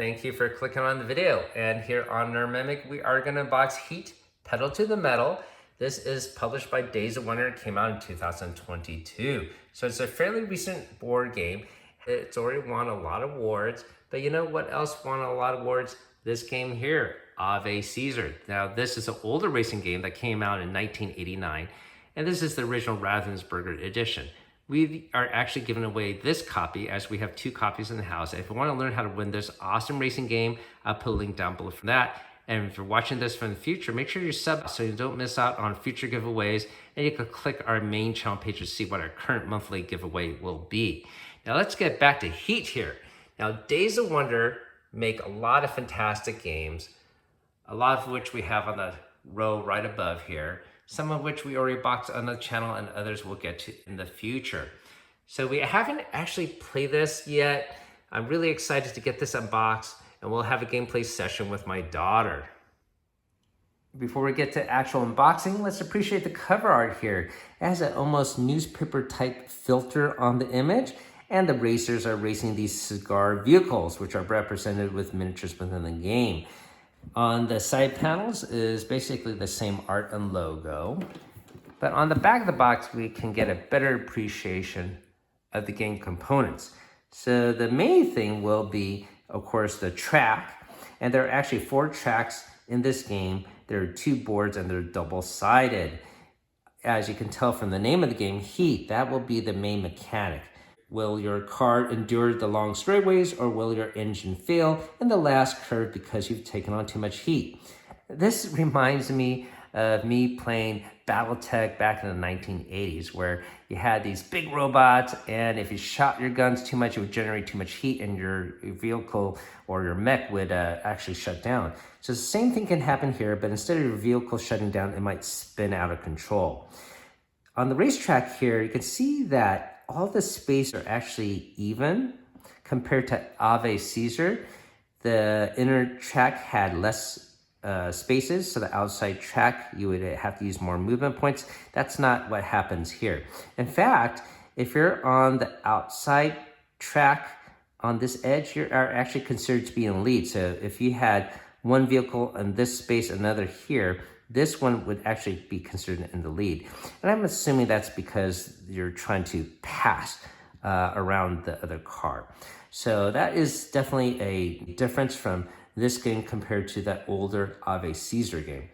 Thank you for clicking on the video. And here on NerdMimic, we are going to unbox Heat Pedal to the Metal. This is published by Days of Wonder. It came out in 2022. So it's a fairly recent board game. It's already won a lot of awards. But you know what else won a lot of awards? This game here, Ave Caesar. Now, this is an older racing game that came out in 1989. And this is the original Ravensburger edition. We are actually giving away this copy as we have 2 copies in the house. If you want to learn how to win this awesome racing game, I'll put a link down below for that. And if you're watching this from the future, make sure you sub so you don't miss out on future giveaways. And you can click our main channel page to see what our current monthly giveaway will be. Now let's get back to Heat here. Now Days of Wonder make a lot of fantastic games, a lot of which we have on the row right above here. Some of which we already boxed on the channel and others we'll get to in the future. So we haven't actually played this yet. I'm really excited to get this unboxed and we'll have a gameplay session with my daughter. Before we get to actual unboxing, let's appreciate the cover art here. It has an almost newspaper type filter on the image, and the racers are racing these cigar vehicles, which are represented with miniatures within the game. On the side panels is basically the same art and logo, but on the back of the box we can get a better appreciation of the game components. So the main thing will be, of course, the track, and there are actually 4 tracks in this game. There are 2 boards and they're double-sided. As you can tell from the name of the game, Heat, that will be the main mechanic. Will your car endure the long straightaways, or will your engine fail in the last curve because you've taken on too much heat? This reminds me of me playing Battletech back in the 1980s, where you had these big robots, and if you shot your guns too much, it would generate too much heat, and your vehicle or your mech would actually shut down. So the same thing can happen here, but instead of your vehicle shutting down, it might spin out of control. On the racetrack here, you can see that all the space are actually even compared to Ave Caesar. The inner track had less spaces, so the outside track, you would have to use more movement points. That's not what happens here. In fact, if you're on the outside track on this edge, you are actually considered to be in lead. So if you had one vehicle in this space, another here, this one would actually be considered in the lead. And I'm assuming that's because you're trying to pass around the other car. So that is definitely a difference from this game compared to that older Ave Caesar game.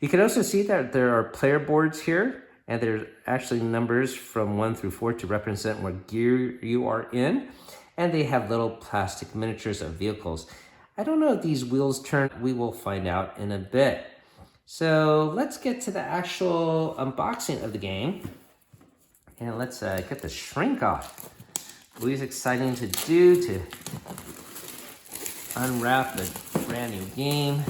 You can also see that there are player boards here, and there's actually numbers from 1 through 4 to represent what gear you are in. And they have little plastic miniatures of vehicles. I don't know if these wheels turn. We will find out in a bit. So let's get to the actual unboxing of the game. And let's get the shrink off. Always exciting to do, to unwrap a brand new game.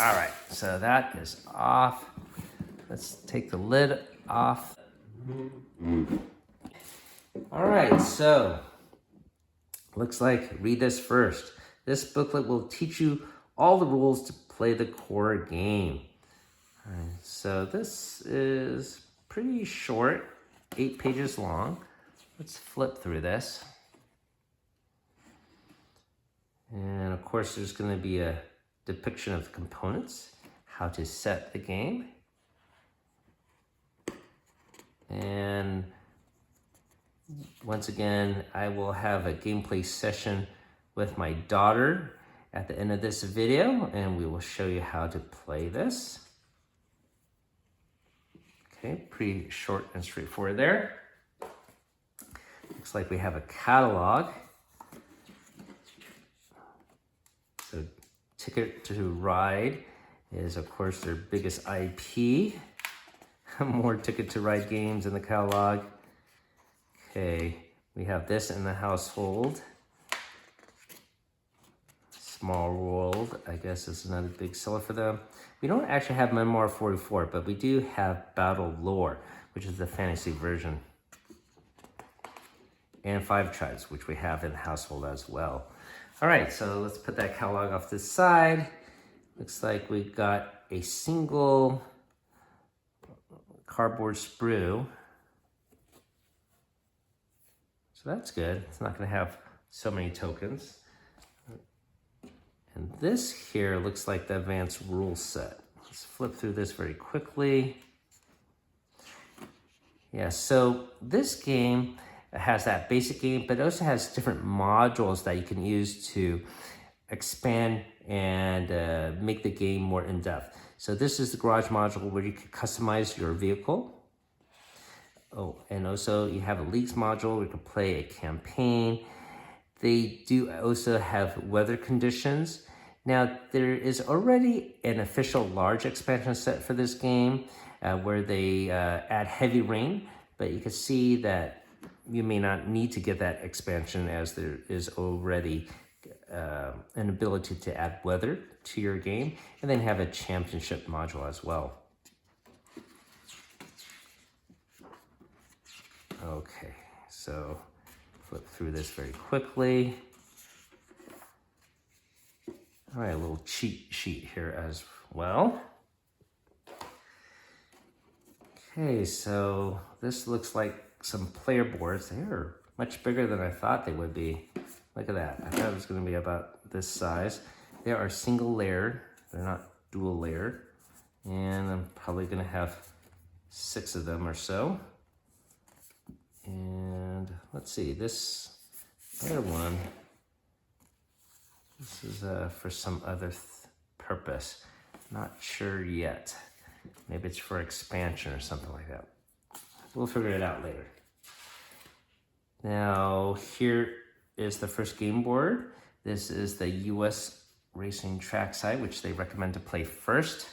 All right, so that is off. Let's take the lid off. All right, so looks like, read this first. This booklet will teach you all the rules to play the core game. All right, so this is pretty short, 8 pages long. Let's flip through this. And of course, there's going to be a depiction of the components, how to set the game. And once again, I will have a gameplay session with my daughter at the end of this video, and we will show you how to play this. Okay, pretty short and straightforward there. Looks like we have a catalog. So Ticket to Ride is, of course, their biggest IP. More Ticket to Ride games in the catalog. Okay, we have this in the household. Small World, I guess, is another big seller for them. We don't actually have Memoir 44, but we do have Battle Lore, which is the fantasy version. And 5 Tribes, which we have in the household as well. All right, so let's put that catalog off to the side. Looks like we've got a single cardboard sprue. So that's good. It's not going to have So many tokens. And this here looks like the advanced rule set. Let's flip through this very quickly. Yeah, so this game has that basic game, but it also has different modules that you can use to expand and make the game more in-depth. So this is the garage module where you can customize your vehicle. Oh, and also you have a leagues module where you can play a campaign. They do also have weather conditions. Now, there is already an official large expansion set for this game where they add heavy rain, but you can see that you may not need to get that expansion as there is already an ability to add weather to your game, and then have a championship module as well. Okay, so flip through this very quickly. All right, a little cheat sheet here as well. Okay, so this looks like some player boards. They are much bigger than I thought they would be. Look at that. I thought it was going to be about this size. They are single layered. They're not dual layered. And I'm probably going to have 6 of them or so. And let's see, this other one, this is for some other purpose. Not sure yet. Maybe it's for expansion or something like that. We'll figure it out later. Now, here is the first game board. This is the US Racing Trackside, which they recommend to play first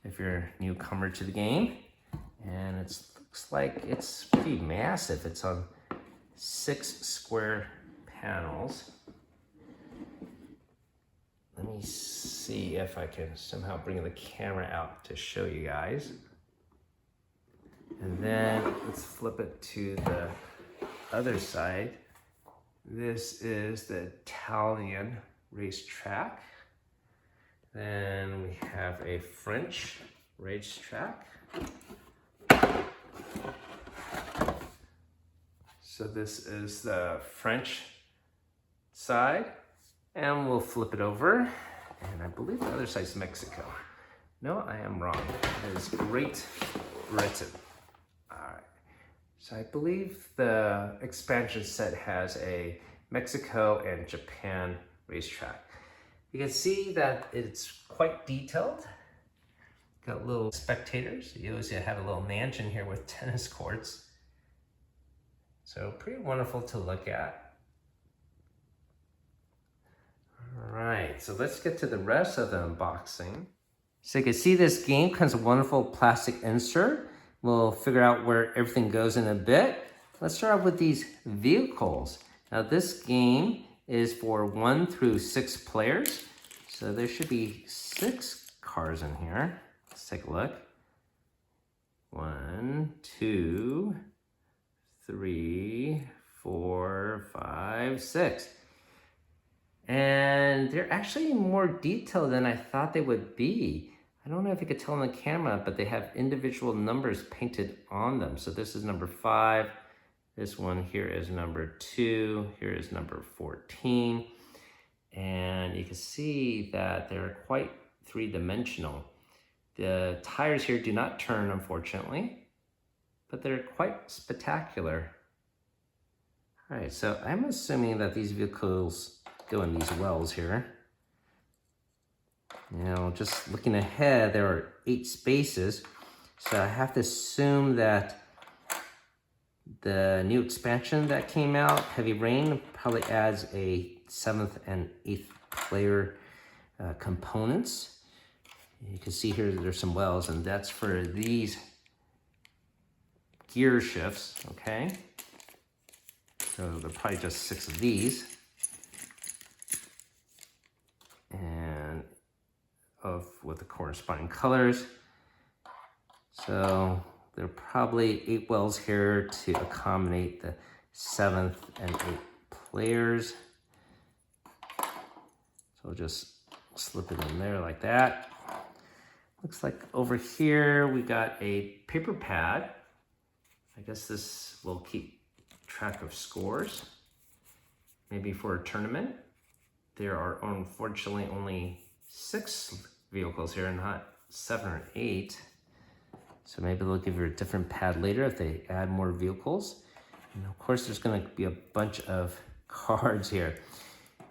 if you're a newcomer to the game. And it looks like it's pretty massive. It's on 6 square panels. Let me see if I can somehow bring the camera out to show you guys. And then let's flip it to the other side. This is the Italian racetrack. Then we have a French racetrack. So this is the French side, and we'll flip it over. And I believe the other side's Mexico. No, I am wrong. It is Great Britain. All right. So I believe the expansion set has a Mexico and Japan racetrack. You can see that it's quite detailed. Got little spectators. You also have a little mansion here with tennis courts. So pretty wonderful to look at. All right, so let's get to the rest of the unboxing. So you can see this game comes with a wonderful plastic insert. We'll figure out where everything goes in a bit. Let's start off with these vehicles. Now this game is for 1 through 6 players. So there should be 6 cars in here. Let's take a look. 1, 2, 3, 4, 5, 6. And they're actually more detailed than I thought they would be. I don't know if you could tell on the camera, but they have individual numbers painted on them. So this is number 5. This one here is number 2. Here is number 14. And you can see that they're quite 3-dimensional. The tires here do not turn, unfortunately, but they're quite spectacular. All right, so I'm assuming that these vehicles go in these wells here. Now, just looking ahead, there are 8 spaces, so I have to assume that the new expansion that came out, Heavy Rain, probably adds a 7th and 8th player components. You can see here there's some wells, and that's for these gear shifts, okay? So there are probably just 6 of these. And with the corresponding colors. So there are probably 8 wells here to accommodate the 7th and 8th players. So we'll just slip it in there like that. Looks like over here we got a paper pad. I guess this will keep track of scores. maybe for a tournament. There are unfortunately only 6 vehicles here and not 7 or 8. So maybe they'll give you a different pad later if they add more vehicles. And of course, there's going to be a bunch of cards here.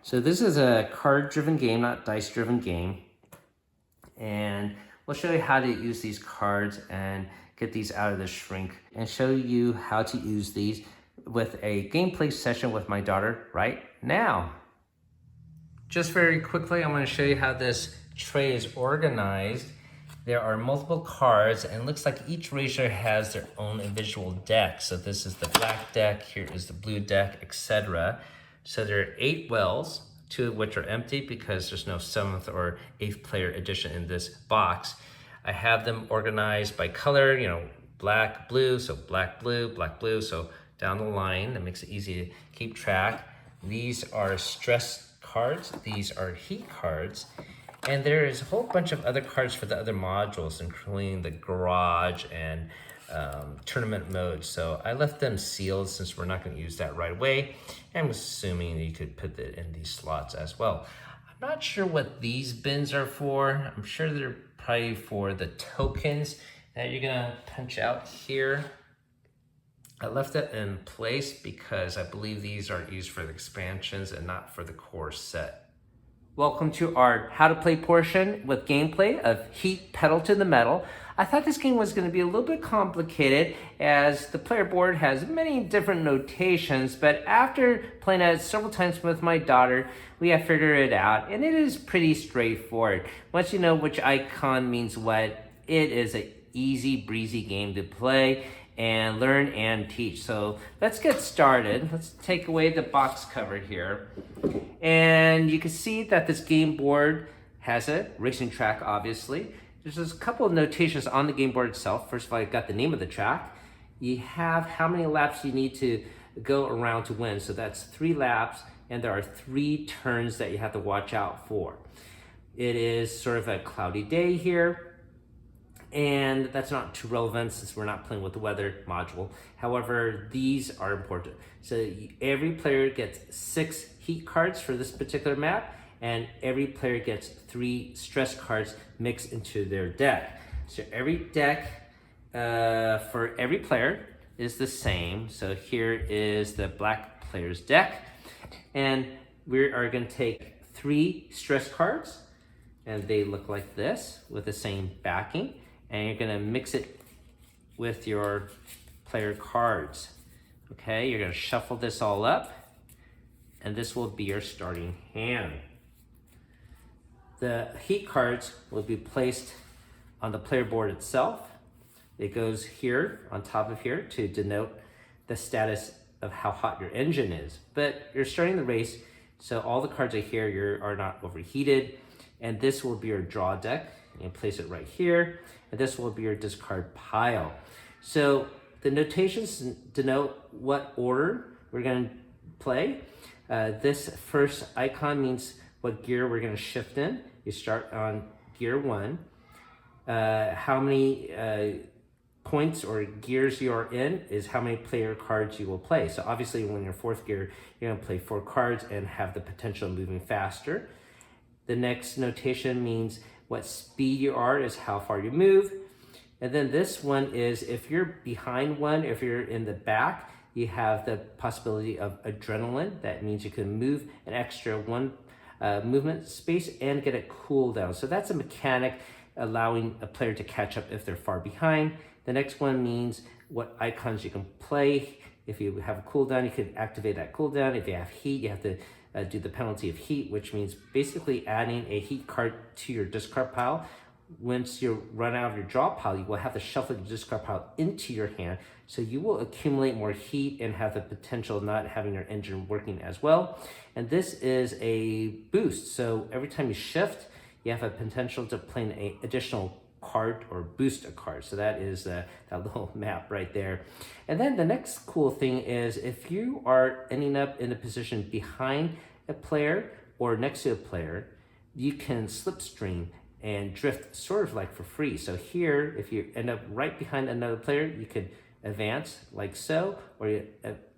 So this is a card-driven game, not dice-driven game. And we'll show you how to use these cards and get these out of the shrink and show you how to use these with a gameplay session with my daughter right now. Just very quickly, I'm going to show you how this tray is organized. There are multiple cards, and it looks like each racer has their own individual deck. So this is the black deck, here is the blue deck, etc. So there are 8 wells, 2 of which are empty because there's no 7th or 8th player edition in this box. I have them organized by color, black, blue, so black, blue, so down the line. That makes it easy to keep track. These are stress cards, these are heat cards, and there is a whole bunch of other cards for the other modules, including the garage and tournament mode. So I left them sealed since we're not going to use that right away. I'm assuming you could put it in these slots as well. I'm not sure what these bins are for. I'm sure they're probably for the tokens that you're gonna punch out here. I left it in place because I believe these are used for the expansions and not for the core set. Welcome to our how to play portion with gameplay of Heat Pedal to the Metal. I thought this game was going to be a little bit complicated as the player board has many different notations, but after playing it several times with my daughter, we have figured it out, and it is pretty straightforward. Once you know which icon means what, it is an easy breezy game to play and learn and teach. So let's get started. Let's take away the box cover here. And you can see that this game board has a racing track, obviously. There's just a couple of notations on the game board itself. First of all, you've got the name of the track. You have how many laps you need to go around to win. So that's 3 laps, and there are 3 turns that you have to watch out for. It is sort of a cloudy day here, and that's not too relevant since we're not playing with the weather module. However, these are important. So every player gets 6 heat cards for this particular map, and every player gets 3 stress cards mixed into their deck. So every deck for every player is the same. So here is the black player's deck, and we are going to take 3 stress cards, and they look like this with the same backing. And you're gonna mix it with your player cards. Okay, you're gonna shuffle this all up, and this will be your starting hand. The heat cards will be placed on the player board itself. It goes here, on top of here, to denote the status of how hot your engine is. But you're starting the race, so all the cards are here, are not overheated, and this will be your draw deck. You place it right here, and this will be your discard pile. So the notations denote what order we're going to play. This first icon means what gear we're going to shift in. You start on gear 1. How many points or gears you are in is how many player cards you will play. So obviously when you're 4th gear, you're going to play 4 cards and have the potential of moving faster. The next notation means what speed you are is how far you move. And then this one is if you're behind one, if you're in the back, you have the possibility of adrenaline. That means you can move an extra 1 movement space and get a cooldown. So that's a mechanic allowing a player to catch up if they're far behind. The next one means what icons you can play. If you have a cooldown, you can activate that cooldown. If you have heat, you have to do the penalty of heat, which means basically adding a heat card to your discard pile. Once you run out of your draw pile, you will have to shuffle your discard pile into your hand. So you will accumulate more heat and have the potential of not having your engine working as well. And this is a boost. So every time you shift, you have a potential to play an additional card or boost a card. So that is that little map right there. And then the next cool thing is if you are ending up in a position behind a player or next to a player, you can slipstream and drift sort of like for free. So here, if you end up right behind another player, you could advance like so, or you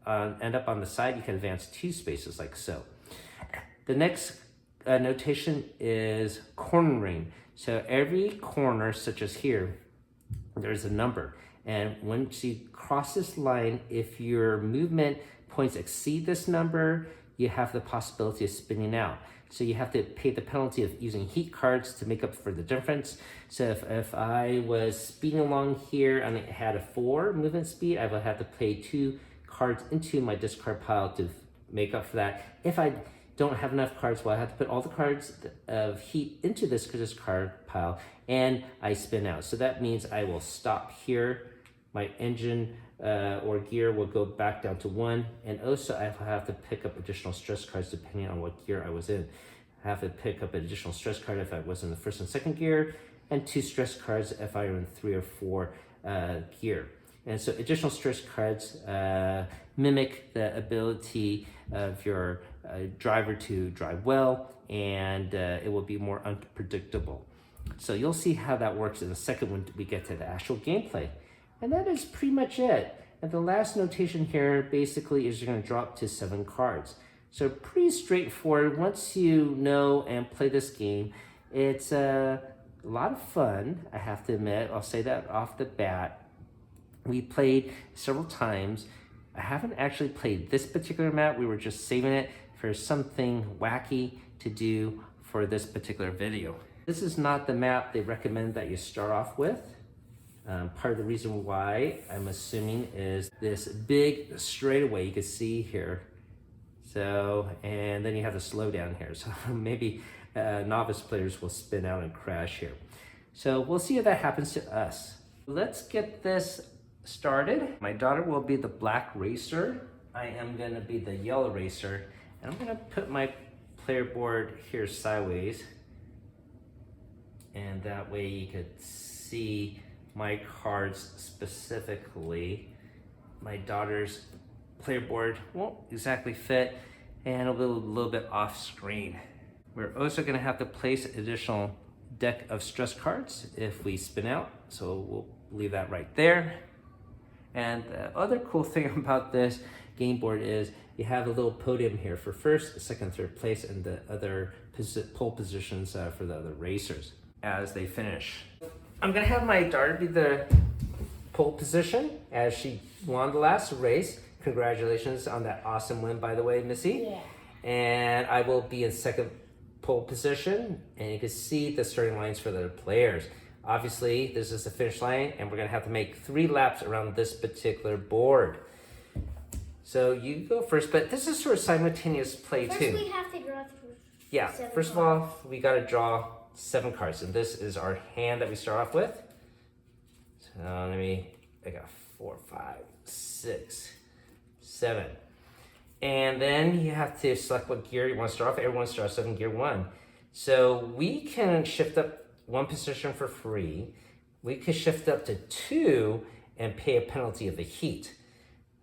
end up on the side, you can advance 2 spaces like so. The next notation is cornering. So every corner, such as here, there's a number. And once you cross this line, if your movement points exceed this number, you have the possibility of spinning out. So you have to pay the penalty of using heat cards to make up for the difference. So if I was speeding along here and it had a 4 movement speed, I would have to play 2 cards into my discard pile to make up for that. If I don't have enough cards, well, I have to put all the cards of heat into this discard pile and I spin out. So that means I will stop here. My engine or gear will go back down to 1, and also I have to pick up additional stress cards depending on what gear I was in. I have to pick up an additional stress card if I was in the 1st and 2nd gear, and 2 stress cards if I were in 3 or 4 gear. And so additional stress cards mimic the ability of your driver to drive well, and it will be more unpredictable. So you'll see how that works in a second when we get to the actual gameplay. And that is pretty much it. And the last notation here basically is you're going to drop to 7 cards. So pretty straightforward. Once you know and play this game, it's a lot of fun, I have to admit. I'll say that off the bat. We played several times. I haven't actually played this particular map. We were just saving it for something wacky to do for this particular video. This is not the map they recommend that you start off with. Part of the reason why, I'm assuming, is this big straightaway you can see here. So, and then you have the slowdown here. So maybe novice players will spin out and crash here. So we'll see if that happens to us. Let's get this started. My daughter will be the black racer. I am gonna be the yellow racer. And I'm gonna put my player board here sideways. And that way you could see my cards specifically. My daughter's player board won't exactly fit and it'll be a little bit off screen. We're also gonna have to place an additional deck of stress cards if we spin out. So we'll leave that right there. And the other cool thing about this game board is you have a little podium here for 1st, 2nd, 3rd place and the other pole positions for the other racers as they finish. I'm gonna have my daughter be the pole position as she won the last race. Congratulations on that awesome win, by the way, Missy. Yeah. And I will be in 2nd pole position, and you can see the starting lines for the players. Obviously, this is the finish line, and we're gonna have to make 3 laps around this particular board. So you go first, but this is sort of simultaneous play too. First we have to draw through. Yeah, first of all, we gotta draw 7 cards, and this is our hand that we start off with. So I got 4, 5, 6, 7. And then you have to select what gear you want to start off. Everyone starts off in gear 1. So we can shift up 1 position for free. We could shift up to 2 and pay a penalty of the heat.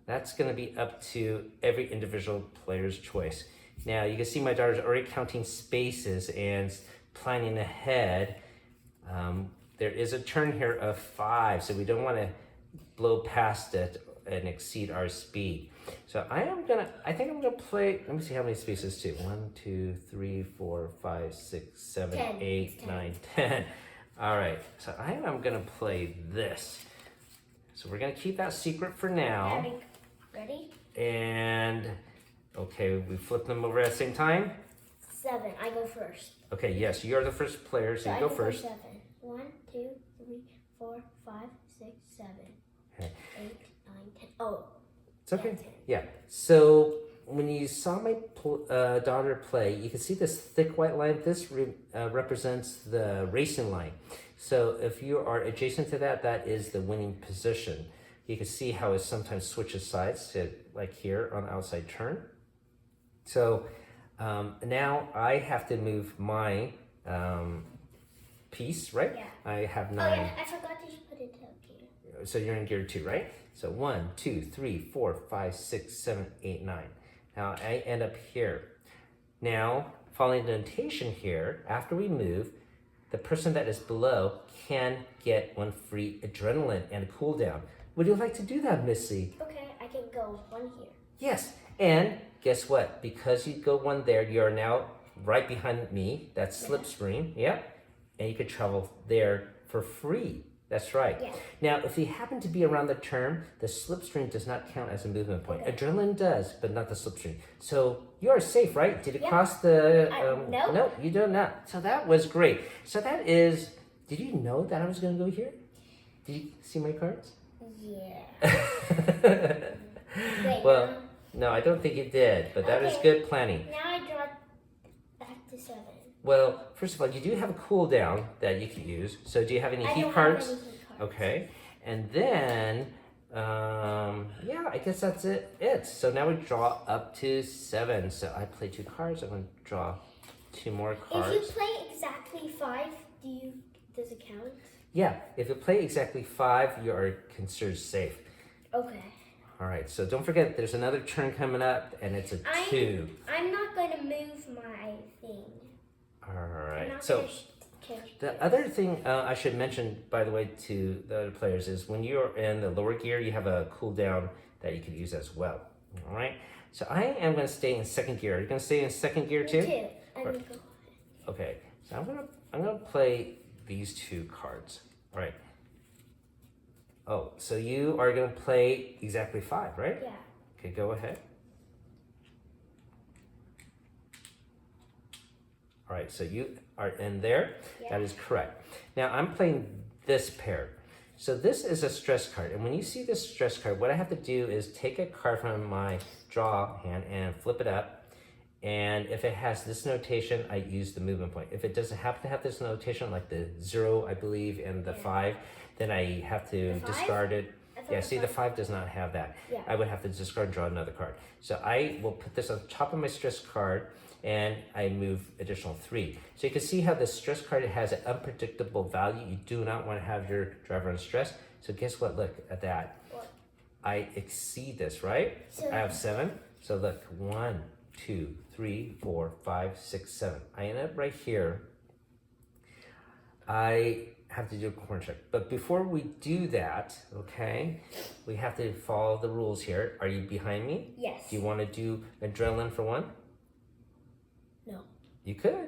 That's gonna be up to every individual player's choice. Now you can see my daughter's already counting spaces and planning ahead. There is a turn here of 5, so we don't want to blow past it and exceed our speed. So I think I'm gonna play, let me see how many spaces too. 1, 2, 3, 4, 5, 6, 7, 10. 8, 9, 10. All right, so I'm gonna play this. So we're gonna keep that secret for now. Ready? And okay, we flip them over at the same time. 7. I go first. Okay, yes, you're the first player, so you go first. 7. 1, 2, 3, 4, 5, 6, 7, Okay. 8, 9, 10. Oh. It's okay. 10. Yeah. So when you saw my daughter play, you can see this thick white line. This represents the racing line. So if you are adjacent to that, that is the winning position. You can see how it sometimes switches sides, to, like here on the outside turn. So now I have to move my piece, right? Yeah. I have 9. Oh yeah, I forgot to put it up here. So you're in gear 2, right? So 1, 2, 3, 4, 5, 6, 7, 8, 9. Now I end up here. Now, following the notation here, after we move, the person that is below can get 1 free adrenaline and a cooldown. Would you like to do that, Missy? Okay, I can go 1 here. Yes, and guess what? Because you go one there, you are now right behind me. That's Slipstream. Yep. And you could travel there for free. That's right. Yeah. Now, if you happen to be around the turn, the slipstream does not count as a movement point. Okay. Adrenaline does, but not the slipstream. So you are safe, right? Did it Yeah. cross the? No. No, you do not. So that was great. So that is. Did you know that I was going to go here? Did you see my cards? Yeah. Wait, Well, no, I don't think you did, but that is Okay. good planning. now I draw back to 7. Well, first of all, you do have a cooldown that you can use. So do you have any I heat don't cards? have any heat cards. Okay, and then yeah, I guess that's it. So now we draw up to 7. So I play 2 cards. I'm going to draw 2 more cards. If you play exactly 5, does it count? Yeah, if you play exactly 5, you are considered safe. Okay. All right, so don't forget there's another turn coming up, and it's a 2. I'm not going to move my thing. All I'm right, not so. gonna change The other thing I should mention, by the way, to the other players is when you're in the lower gear, you have a cooldown that you can use as well. All right. So I am going to stay in 2nd gear. Are you going to stay in 2nd gear too? Me too. I'm gonna go. Okay. So I'm gonna play these 2 cards. All right. Oh, so you are going to play exactly 5, right? Yeah. Okay, go ahead. All right, so you are in there. Yeah. That is correct. Now I'm playing this pair. So this is a stress card. And when you see this stress card, what I have to do is take a card from my draw hand and flip it up. And if it has this notation, I use the movement point. If it doesn't happen to have this notation, like the 0, I believe, and the 5, then I have to The 5? discard it. I thought Yeah, it see, was the 5 does not have that. Yeah. I would have to discard and draw another card. So I will put this on top of my stress card and I move additional 3. So you can see how the stress card has an unpredictable value. You do not want to have your driver on stress. So guess what? Look at that. What? I exceed this, right? So- I have 7. So look, 1, 2, 3, 4, 5, 6, 7. I end up right here. I have to do a corner check. But before we do that, okay, we have to follow the rules here. Are you behind me? Yes. Do you want to do adrenaline for 1? No. You could.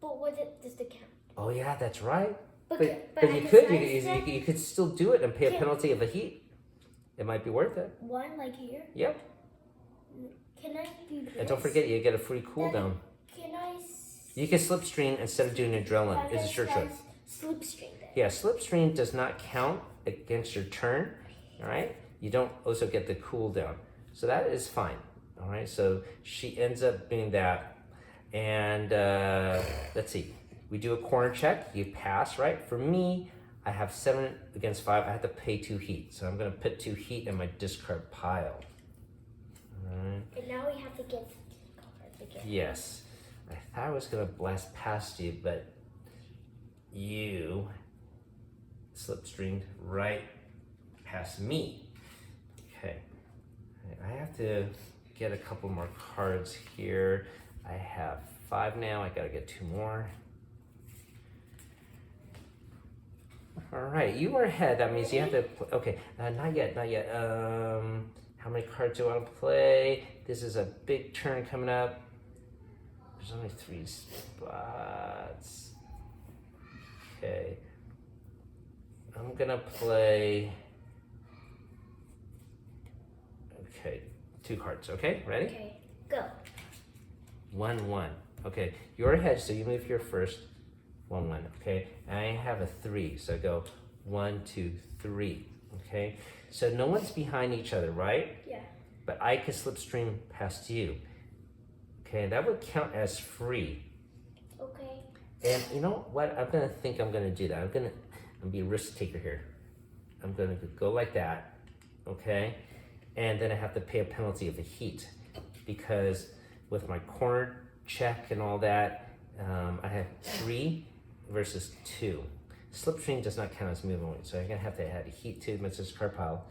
But what does it count? Oh yeah, that's right. But I you could. decided You could still do it and pay a Yeah. penalty of a heat. It might be worth it. one like here. Yep. Can I do this? And don't forget, you get a free cooldown. Can I? You can slipstream instead of doing adrenaline. I It's a your choice. Slipstream then. Yeah, slipstream does not count against your turn. All right. You don't also get the cooldown, so that is fine. All right. So she ends up doing that, and let's see. We do a corner check. You pass, right? For me, I have 7 against 5. I have to pay 2 heat, so I'm going to put 2 heat in my discard pile. All right. And now we have to get cards again. Yes. I thought I was going to blast past you, but you slipstreamed right past me. Okay. I have to get a couple more cards here. I have 5 now. I got to get 2 more. All right, you are ahead. That means you have to. Okay, not yet, not yet. How many cards do I want to play? This is a big turn coming up. There's only 3 spots. Okay, I'm gonna play. Okay, 2 cards. Okay, ready? Okay, go. 1, 1. Okay, you're ahead, so you move here first. 1, 1. Okay, I have a 3, so I go 1, 2, 3. Okay, so no one's behind each other, right? Yeah. But I could slipstream past you. Okay, that would count as free. Okay. And you know what? I'm gonna do that. I'm gonna be a risk taker here. I'm gonna go like that. Okay, and then I have to pay a penalty of a heat because with my corner check and all that, I have 3 versus 2. Slipstream does not count as movement, so I'm gonna have to add a heat to my discard pile.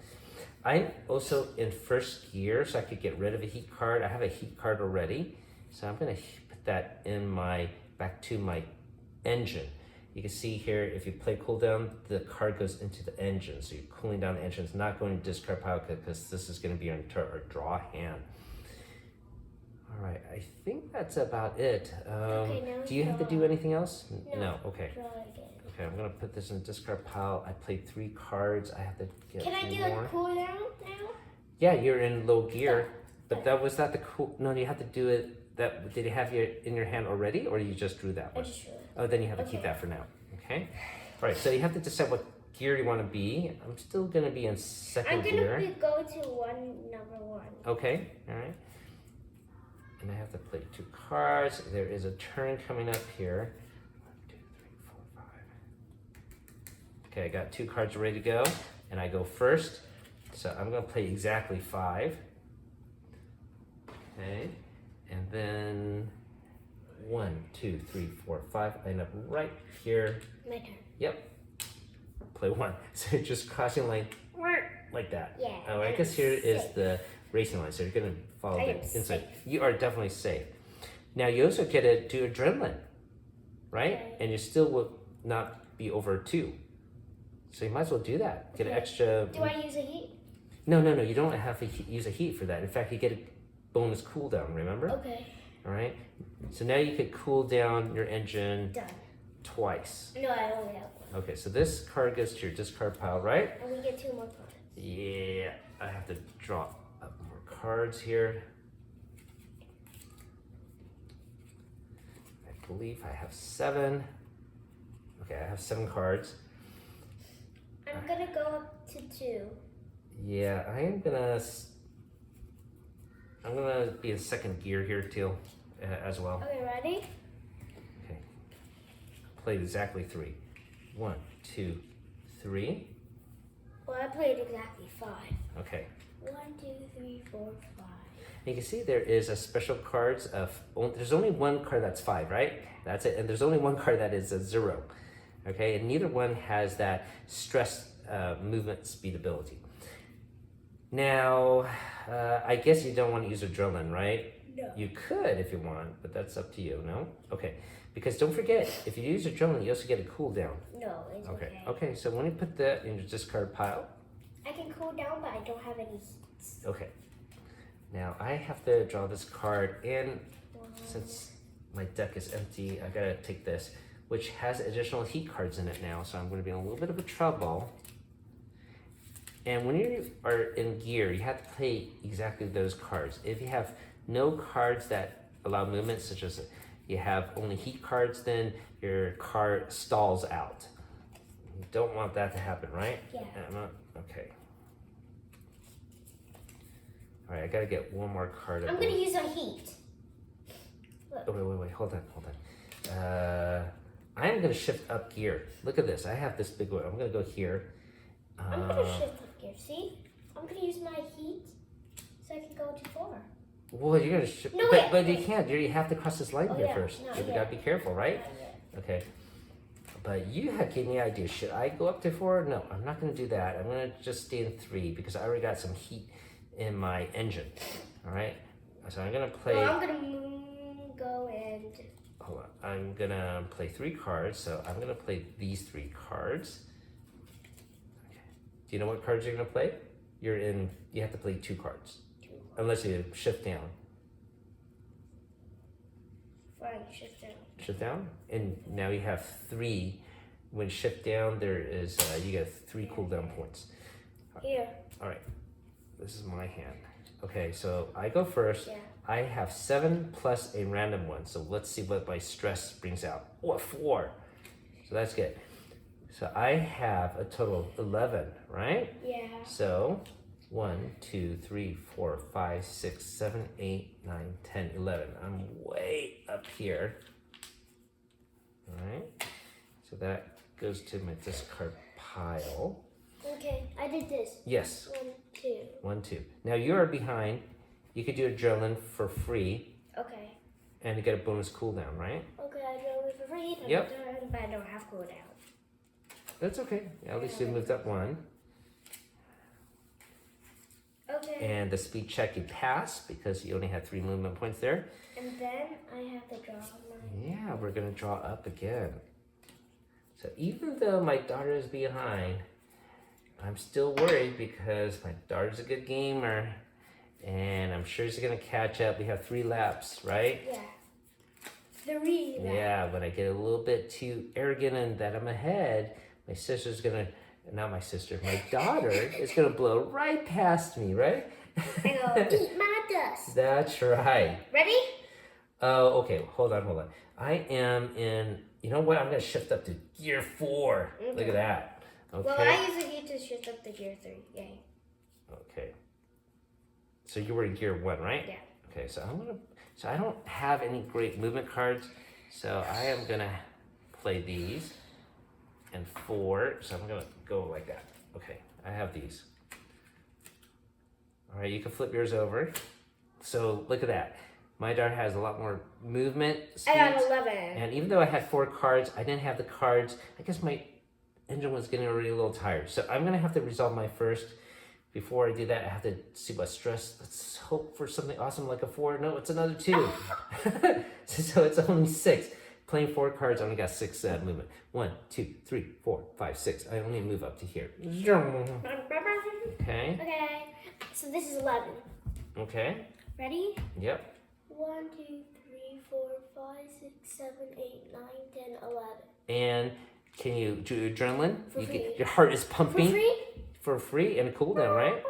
I'm also in 1st gear, so I could get rid of a heat card. I have a heat card already, so I'm gonna put that in back to my engine. You can see here, if you play cooldown, the card goes into the engine. So you're cooling down the engine. It's not going to discard pile because this is going to be our draw hand. All right, I think that's about it. Now Do you have to do anything else? No. Okay. Draw again. Okay, I'm gonna put this in the discard pile. I played 3 cards. I have to get Can I 3 do more. a cooldown now? Yeah, you're in low gear, but Done. that was not the cool. No, you have to do it. That did you have it in your hand already, or you just drew that I one? just drew it. Oh, then you have to keep Okay. that for now. Okay. All right. So you have to decide what gear you want to be. I'm still gonna be in 2nd I'm gear. gonna go to number 1. Okay. All right. And I have to play 2 cards. There is a turn coming up here. 1, 2, 3, 4, 5. Okay, I got 2 cards ready to go, and I go first. So I'm gonna play exactly 5. Okay, and then 1, 2, 3, 4, 5. I end up right here. My turn. Yep. Play 1. So just crossing line like that. Yeah. Oh, I and guess I'm here is safe. the racing line, so you're gonna follow I the am inside. safe. You are definitely safe. Now you also get to do adrenaline, right? Okay. And you still will not be over 2. So you might as well do that. Get an Okay. extra. Do I use a heat? No. You don't have to use a heat for that. In fact, you get a bonus cooldown. Remember? Okay. All right. So now you could cool down your engine Done. twice. No, I only have 1. Okay. So this card goes to your discard pile, right? And we get 2 more cards. Yeah, I have to draw up more cards here. I believe I have 7. Okay, I have 7 cards. I'm gonna go up to 2. Yeah, I'm gonna be in 2nd gear here too, as well. Okay, ready? Okay, played exactly 3. 1, 2, 3. Well, I played exactly 5. Okay. 1, 2, 3, 4, 5. You can see there is a special cards of, there's only 1 card that's 5, right? That's it. And there's only 1 card that is a 0. Okay, and neither one has that stress movement speed ability. Now, I guess you don't want to use adrenaline, right? No. You could if you want, but that's up to you, no? Okay, because don't forget, if you use adrenaline, you also get a cooldown. No, it's okay. Okay, so when you put that in your discard pile, I can cool down, but I don't have any heats. okay. Now I have to draw this card, and since my deck is empty, I gotta take this, which has additional heat cards in it now, so I'm gonna be in a little bit of a trouble. And when you are in gear, you have to play exactly those cards. If you have no cards that allow movement, such as you have only heat cards, then your card stalls out. You don't want that to happen, right? Yeah. Okay. All right, I gotta get 1 more card. I'm gonna use a heat. Oh, wait, hold on. I'm gonna shift up gear. Look at this, I have this big one. I'm gonna go here. I'm gonna shift up gear. See? I'm gonna use my heat so I can go to 4. Well, you're gonna shift, No, but wait. you can't. You have to cross this line Oh, here yeah, first. not You yet. gotta be careful, right? Not yet. Okay. But you have given me an idea. Should I go up to 4? No, I'm not gonna do that. I'm gonna just stay in 3 because I already got some heat in my engine. All right. So I'm gonna play. Well, I'm gonna go and. Hold on. I'm gonna play 3 cards. So I'm gonna play these 3 cards. Okay. Do you know what cards you're gonna play? You have to play 2 cards. 2. Unless you shift down. Fine, shift down. Shift down. And now you have 3. When shift down, there is, you get 3 cooldown points. Here. All right. This is my hand. Okay, so I go first. Yeah. I have 7 plus a random one. So let's see what my stress brings out. Oh, 4. So that's good. So I have a total of 11, right? Yeah. So 1, 2, 3, 4, 5, 6, 7, 8, 9, 10, 11. I'm way up here. All right. So that goes to my discard pile. Okay, I did this. Yes. 1, 2. 1, 2. Now you are behind. You could do adrenaline for free Okay. and you get a bonus cooldown, right? Okay, I drove it for free. Yep. But I don't have cooldown. That's okay. At least you moved up 1. Okay. And the speed check you pass because you only had 3 movement points there. And then I have to draw my. Yeah, we're gonna draw up again. So even though my daughter is behind, I'm still worried because my daughter's a good gamer and I'm sure she's gonna catch up. We have 3 laps, right? Yeah. 3 laps. Yeah, when I get a little bit too arrogant and that I'm ahead, my sister's gonna, not my sister, my daughter is gonna blow right past me, right? And go, eat my dust. That's right. Ready? Oh, okay, hold on. I am in, you know what? I'm gonna shift up to gear 4. Okay. Look at that. Okay. Well, I use the gear to shift up to gear 3. Yay. Okay. So you were in gear 1, right? Yeah. Okay, so I don't have any great movement cards, so I am gonna play these and 4. So I'm gonna go like that. Okay, I have these. All right, you can flip yours over. So look at that. My daughter has a lot more movement speeds. I got 11. And even though I had 4 cards, I didn't have the cards. I guess my engine was getting already a little tired. So I'm gonna have to resolve mine first. Before I do that, I have to see what stress. Let's hope for something awesome like a 4. No, it's another 2. So it's only 6. Playing 4 cards, I only got 6 movement. 1, 2, 3, 4, 5, 6. I only move up to here. Okay. Okay. So this is 11. Okay. Ready? Yep. 1, 2, 3, 4, 5, 6, 7, 8, 9, 10, 11. And can you do adrenaline? For free. Your heart is For pumping. free? For free and a cooldown, right?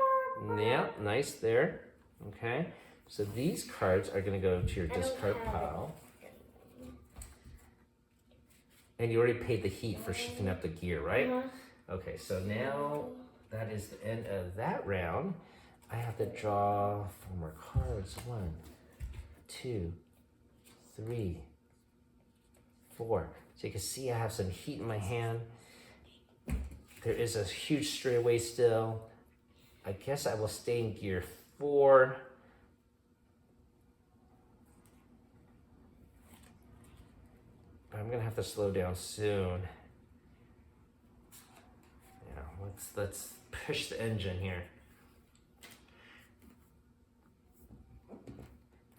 Yeah, nice there. Okay. So these cards are going to go to your discard pile. And you already paid the heat for shifting up the gear, right? Okay, so now that is the end of that round. I have to draw 4 more cards. 1, 2, 3, 4. So you can see I have some heat in my hand. There is a huge straightaway still. I guess I will stay in gear 4. I'm gonna have to slow down soon. Yeah, let's push the engine here.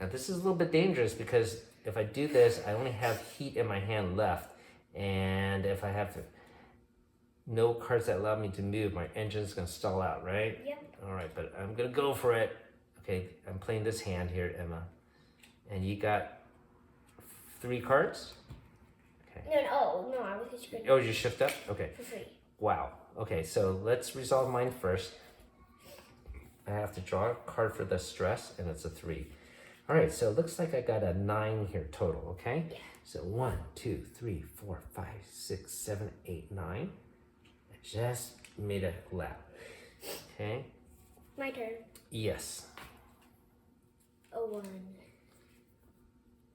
Now this is a little bit dangerous because if I do this, I only have heat in my hand left. And if I have no cards that allow me to move, my engine's gonna stall out, right? Yep. All right, but I'm gonna go for it. Okay, I'm playing this hand here, Emma. And you got 3 cards? Okay. No, I was just going Oh, you shift up? Okay. for free. Wow. Okay, so let's resolve mine first. I have to draw a card for the stress, and it's a 3. All right, so it looks like I got a 9 here total, okay? Yeah. So 1, 2, 3, 4, 5, 6, 7, 8, 9. I just made a lap. Okay? My turn. Yes. A 1.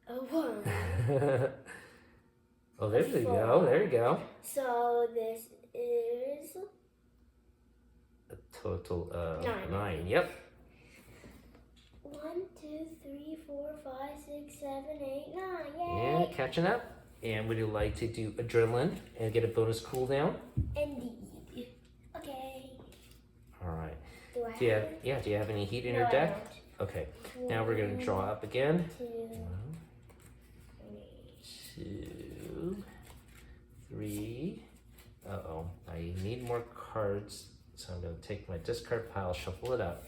A 1. Oh, there you go. There you go. So this is A total of 9. 9. Yep. 1, 2, 3, 4, 5, 6, 7, 8, 9. Yeah, Yay! catching up. And would you like to do adrenaline and get a bonus cooldown? Indeed. Okay. All right. Do I Do you have have, yeah, do you have any heat in No, your I deck? don't. Okay. Now we're going to draw up again. 2, 2, 3. Uh-oh. I need more cards. So I'm going to take my discard pile, shuffle it up.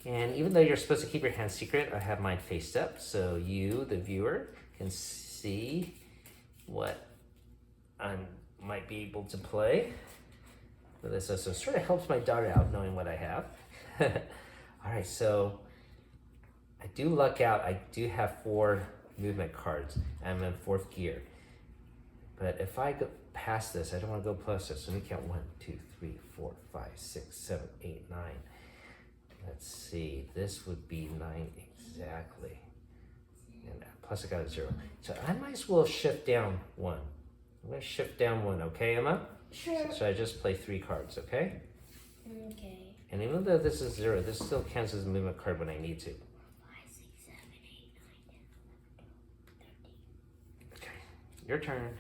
And even though you're supposed to keep your hand secret, I have mine faced up so you, the viewer, can see what I might be able to play. This also sort of helps my daughter out knowing what I have. All right, so I do luck out. I do have 4 movement cards. I'm in 4th gear. But if I go past this, I don't want to go plus this. So let me count 1, 2, 3, 4, 5, 6, 7, 8, 9. Let's see, this would be 9 exactly. And plus I got a 0. So I might as well shift down 1. I'm going to shift down 1, okay, Emma? Sure. So I just play 3 cards, okay? Okay. And even though this is 0, this still counts as a movement card when I need to. 5, 6, 7, 8, 9, 10, 11, 13. Okay, your turn.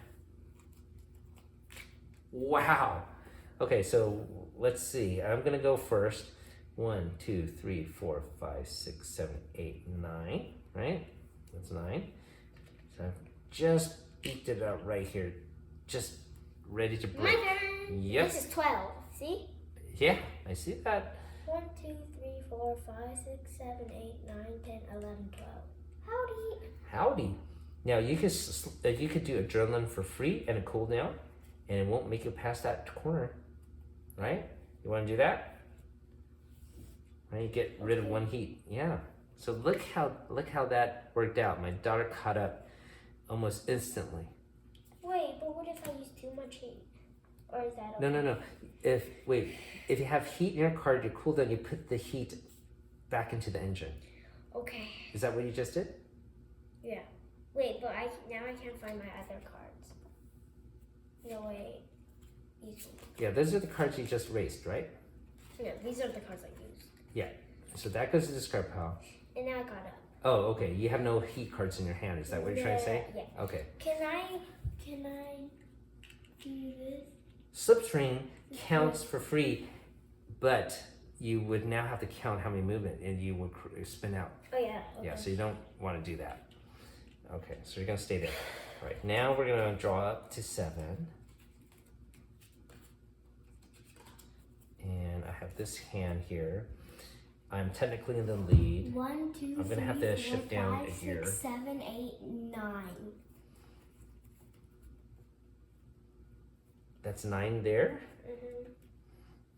Wow. Okay, so let's see. I'm going to go first. 1, 2, 3, 4, 5, 6, 7, 8, 9, right? That's 9. So I've just eked it out right here just ready to My break. turn. Yep. This is 12. See? Yeah, I see that. 1, 2, 3, 4, 5, 6, 7, 8, 9, 10, 11, 12. Howdy. Howdy. Now you could do adrenaline for free and a cooldown, and it won't make you pass that corner, right? You want to do that? Right, you get rid of one heat. Yeah. So look how that worked out. My daughter caught up almost instantly. Wait, but what if I use too much heat? Or is that No. If you have heat in your card, your cooldown, you put the heat back into the engine. Okay. Is that what you just did? Yeah. Wait, but now I can't find my other cards. No way. These ones. Yeah, those are the cards you just raised, right? No, these are the cards I used. Yeah. So that goes to discard pile. And now I got up. Oh, okay. You have no heat cards in your hand. Is that what you're trying to say? Yeah. Okay. Can I do this? Slipstream counts for free, but you would now have to count how many movement, and you would spin out. Oh yeah. Okay. Yeah. So you don't want to do that. Okay. So you're gonna stay there. All right. Now we're gonna draw up to 7. And I have this hand here. I'm technically in the lead. 1, 2, I'm gonna have to shift down a gear. 6, 7, 8, 9. That's 9 there.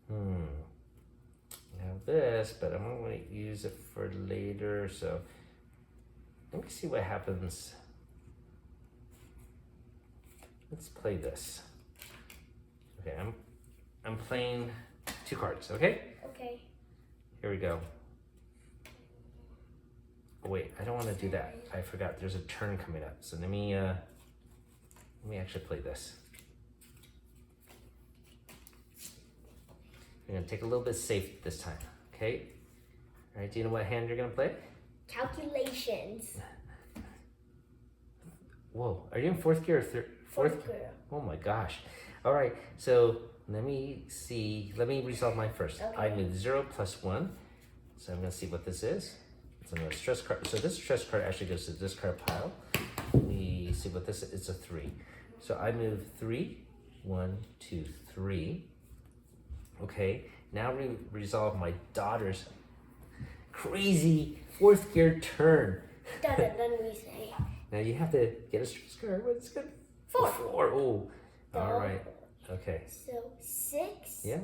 Now this, but I'm going to use it for later. So let me see what happens. Let's play this. Okay, I'm playing 2 cards. Okay. Okay. Here we go. Oh, wait, I don't want to do that. I forgot. There's a turn coming up. So let me actually play this. I'm gonna take a little bit safe this time. Okay. All right. Do you know what hand you're gonna play? Calculations. Whoa. Are you in 4th gear or fourth? Gear. Oh my gosh. All right. So let me see. Let me resolve mine first. Okay. I move 0 plus 1. So I'm gonna see what this is. It's another stress card. So this stress card actually goes to the discard pile. Let me see what this is. It's a 3. So I move 3. 1, 2, 3. Okay. Now we resolve my daughter's crazy 4th gear turn. Done, we say. Now you have to get a stress card. What's good? 4. 4. Oh. All right. Okay. So 6. Yeah.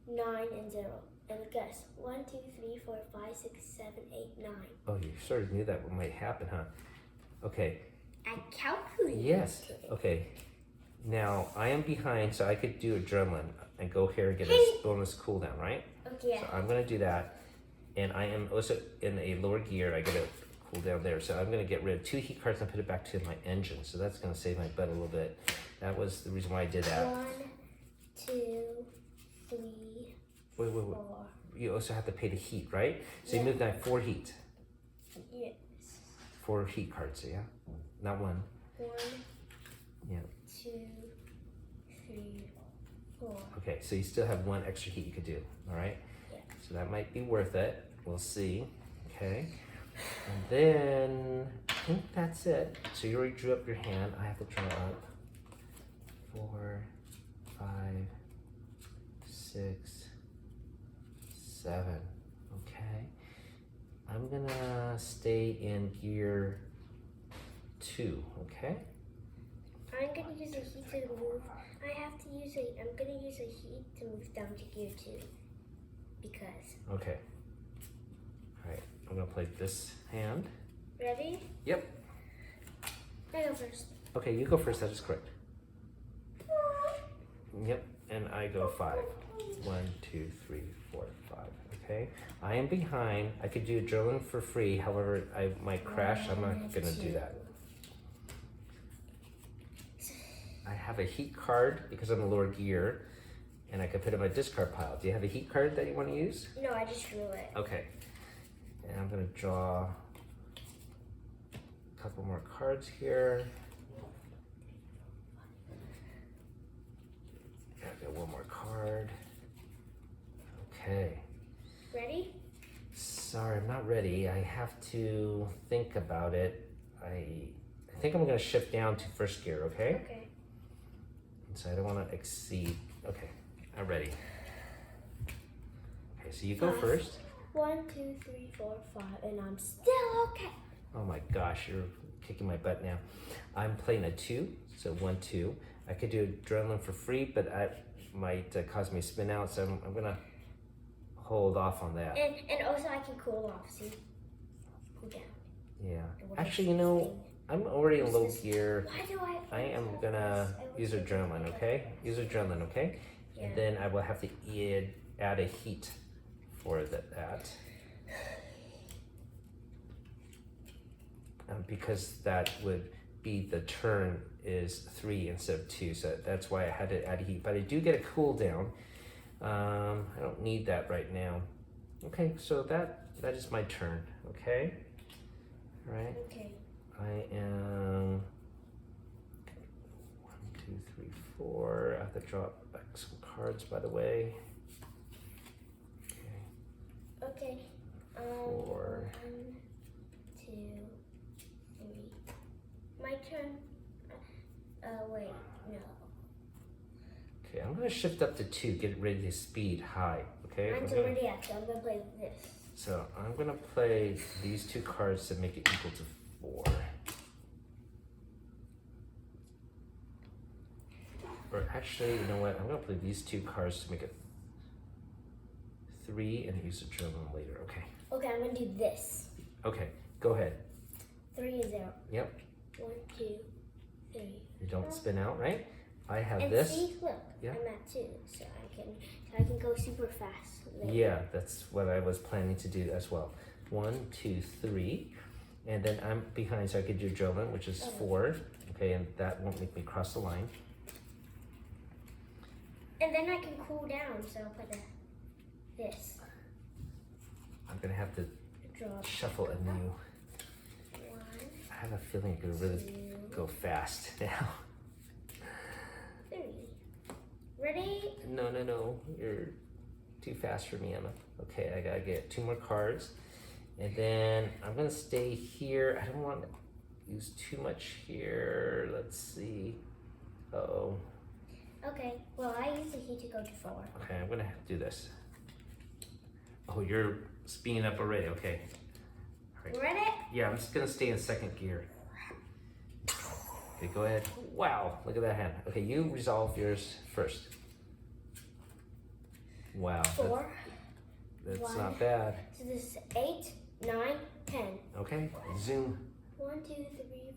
9 and 0. And guess 1, 2, 3, 4, 5, 6, 7, 8, 9. Oh, you sort of knew that might happen, huh? Okay. I calculated. Yes. Okay. Now I am behind, so I could do adrenaline and go here and get a bonus cooldown, right? Okay. So I'm gonna do that, and I am also in a lower gear. I get a cooldown there, so I'm gonna get rid of 2 heat cards and put it back to my engine. So that's gonna save my butt a little bit. That was the reason why I did that. 1, 2, 3, Wait. 4. You also have to pay the heat, right? So you moved down 4 heat. Yes. 4 heat cards, yeah? Not 1. 1, Yeah. 2, 3, 4. Okay, so you still have 1 extra heat you could do, all right? Yeah. So that might be worth it. We'll see. Okay. And then I think that's it. So you already drew up your hand. I have to draw up 4, 5, 6, 7. Okay. I'm gonna stay in gear 2, okay? I'm gonna use a heat to move. I'm gonna use a heat to move down to gear 2. Because. Okay. Alright, I'm gonna play this hand. Ready? Yep. I go first. Okay, you go first, that is correct. Yep, and I go 5. 1, 2, 3, 4, 5. Okay. I am behind. I could do adrenaline for free. However, I might crash. I'm not gonna do that. I have a heat card because I'm a lower gear, and I could put it in my discard pile. Do you have a heat card that you want to use? No, I just drew it. Okay. And I'm gonna draw a couple more cards here. I've got 1 more card. Okay. Ready? Sorry, I'm not ready. I have to think about it. I think I'm gonna shift down to 1st gear, okay? Okay. So I don't want to exceed. Okay, I'm ready. Okay, so you go Five. first. 1, 2, 3, 4, 5, and I'm still okay. Oh my gosh, you're kicking my butt now. I'm playing a 2, so 1, 2. I could do adrenaline for free, but I might cause me to spin out, so I'm gonna hold off on that. And also I can cool off, see? Cool down. Yeah. And what Actually, else you know, is this I'm already in What's low this? gear. thing? Why do I am gonna use adrenaline, okay? Use adrenaline, okay? Yeah. And then I will have to add a heat for that. Because that would be the turn is 3 instead of 2, so that's why I had to add heat. But I do get a cooldown. I don't need that right now. Okay, so that is my turn. Okay, all right. Okay. I am 1, 2, 3, 4. I have to draw back some cards, by the way. Okay. Okay. 4. 1, 2, 3. My turn. Wait, no. Okay, I'm gonna shift up to 2. Get ready to speed high. Okay. Mine's already up, so I'm gonna play this. So I'm gonna play these 2 cards to make it equal to 4. Or actually, you know what? I'm gonna play these 2 cards to make it 3 and use adrenaline later. Okay. Okay, I'm gonna do this. Okay, go ahead. 3 and 0. Yep. 1, 2, 3. You don't spin out, right? I have And this. see, look, Yeah. I'm at 2, so I can go super fast. Later. Yeah, that's what I was planning to do as well. 1, 2, 3. And then I'm behind, so I could do adrenaline, which is 4. Okay, and that won't make me cross the line. And then I can cool down, so I'll put this. I'm gonna have to Draw shuffle anew. 1, I have a feeling it could really 2, go fast now. 3. Ready? No. You're too fast for me, Emma. Okay, I gotta get 2 more cards. And then I'm gonna stay here. I don't want to use too much here. Let's see. Uh-oh. Okay, well, I use the heat to go to 4. Okay, I'm gonna have to do this. Oh, you're speeding up already. Okay. All right. Ready? Yeah, I'm just gonna stay in 2nd gear. Okay, go ahead. Wow, look at that hand. Okay, you resolve yours first. Wow, 4. that's 1. not bad. So this is 8, 9, 10. Okay, zoom. 1, 2, 3,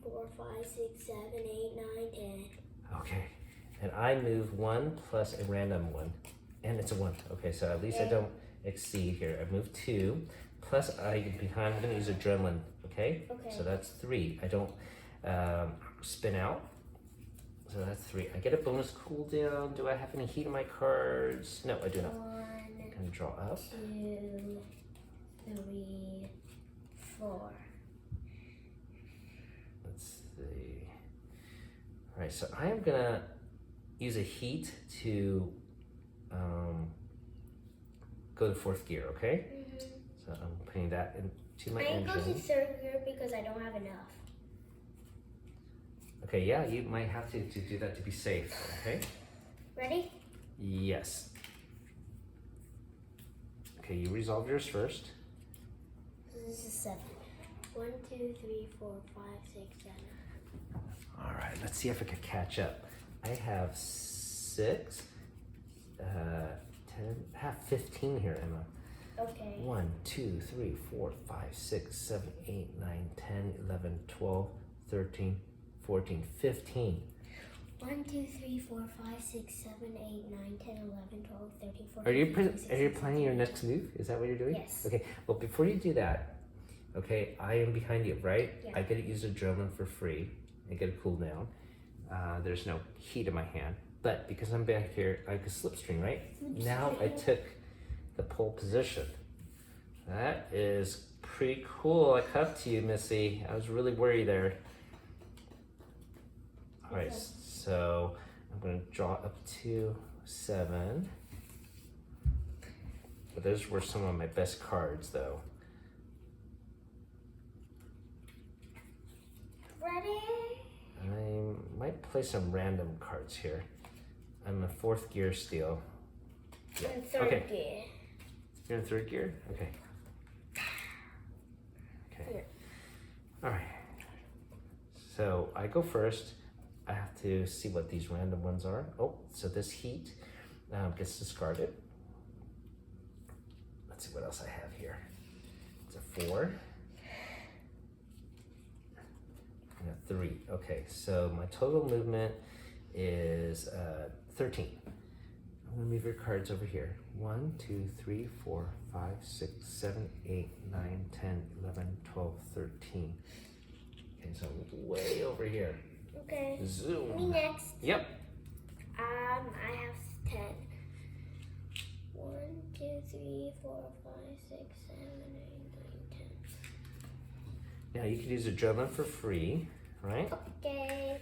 4, 5, 6, 7, 8, 9, 10. Okay, and I move 1 plus a random 1, and it's a 1. Okay, so at least I don't exceed here. I move 2 plus I'm behind. I'm gonna use adrenaline. Okay. Okay. So that's 3. I don't spin out. So that's 3. I get a bonus cooldown. Do I have any heat in my cards? No, I do not. 1, I'm gonna draw up. 2, 3, 4. Let's see. All right, so I am gonna use a heat to go to 4th gear. Okay. So I'm putting that into my I can go to engine. 3rd gear because I don't have enough. Okay, yeah, you might have to do that to be safe. Okay. Ready? Yes. Okay, you resolve yours first. So this is 7. 1, 2, 3, 4, 5, 6, 7. All right, let's see if I can catch up. I have 6, 10, I have 15 here, Emma. Okay. 1, 2, 3, 4, 5, 6, 7, 8, 9, 10, 11, 12, 13, 14, 15. 1, 2, 3, 4, 5, 6, 7, 8, 9, 10, 11, 12, 13, 14. Are you 15, 16, are you planning your next move? Is that what you're doing? Yes. Okay. Well, before you do that, okay, I am behind you, right? Yeah. I get to use adrenaline for free. I get a cooldown. There's no heat in my hand, but because I'm back here, I can slipstream, right? Now I took the pole position. That is pretty cool. I cut to you, Missy. I was really worried there. All right, so I'm gonna draw up to 7. But those were some of my best cards, though. Ready? I might play some random cards here. I'm in fourth gear still. Yeah. In third Okay. gear. You're in third gear? Okay. Okay. Yeah. All right. So I go first. I have to see what these random ones are. Oh, so this heat gets discarded. Let's see what else I have here. It's a 4 and a 3. Okay, so my total movement is 13. I'm gonna move your cards over here. 1, 2, 3, 4, 5, 6, 7, 8, 9, 10, 11, 12, 13. Okay, so I'm way over here. Okay. Me Zoom. next. Yep. I have 10. 1, 2, 3, 4, 5, 6, 7, 8, 9, 10. Now you could use adrenaline for free, right? Okay.